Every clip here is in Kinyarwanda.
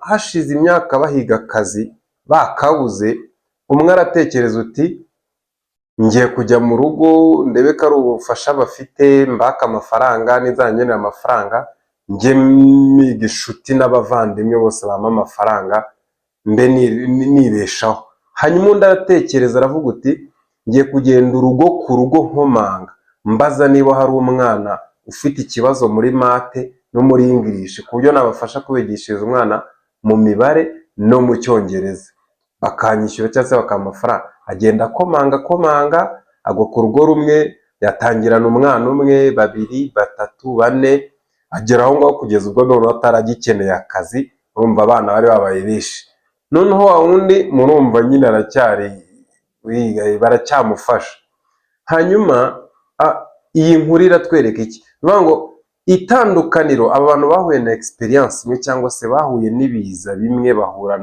hashize imyaka bahiga akazi bakabuze, umwe aratekereza uti ngiye kujya mu rugo ndebe ko ari ubufasha bafite mbaka amafaranga, nizangenera amafaranga njye miga inshuti n'abavandimwe bose bampa amafaranga mbe nibeshaho. Hanyuma undi aratekereza aravuga uti ngiye kugenda urugo ku rugo nkomanga mbaza niba hari umwana ufite ikibazo muri mate no muri English ku buryo nabafasha kubigishiriza umwana mu mibare no mu cyongereza, bakanyishyura cyangwa se bakamafaranga. Agenda komanga agwa ku rugo rumwe, yatangirana umwana umwe, babiri, batatu, bane, agera aho ngaho kugeza ubwo noneho ataragikeneye akazi. Urumva abana bari babaye benshi, noneho wa wundi murumva nyine aracyari baracyamufasha. Hanyuma iyi nkuru iratwereka iki? Bivuga ngo itandukaniro, aba bantu bahuye na experience imwe cyangwa se bahuye n'ibiza bimwe, bahura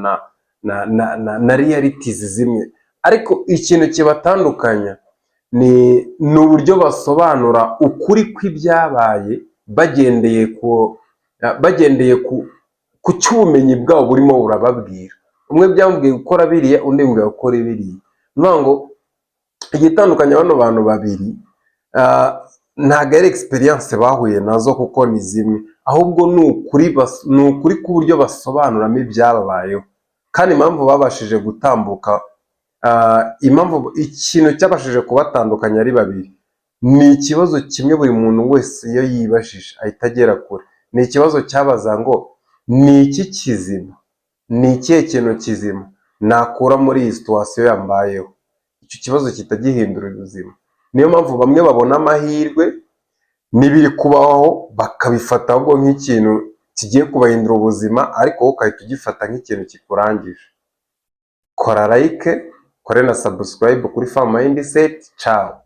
na realities zimwe, ariko ikintu kibatandukanya ni uburyo basobanura ukuri kw'ibyabaye bagendeye ku cy'ubumenyi bwabo burimo burababwira. Umwe byamubwiye gukora biriya, undi mbwiye gukora biriya. Bivuga ngo igitandukanya bano bantu babiri ntabwo ari experience bahuye nazo kuko ni zimwe, ahubwo ni ukuri k'uburyo basobanuramo ibyababayeho. Kandi impamvu babashije gutambuka, ikintu cyabashije kubatandukanya ari babiri, ni ikibazo kimwe buri muntu wese iyo yibajije ahita agera kure. Ni ikibazo cyabaza ngo ni iki kizima, ni ikihe kintu kizima nakura muri iyi situation yambayeho, icyo kibazo kitagihindura ubuzima. Niyo mpamvu bamwe babona amahirwe n'ibiri kubaho bakabifata ahubwo nk'ikintu kigiye kubahindura ubuzima, ariko wowe ukahita ugifata nk'ikintu kikurangije. Kora like, kore na subscribe kuri Farm Mindset. Ciao.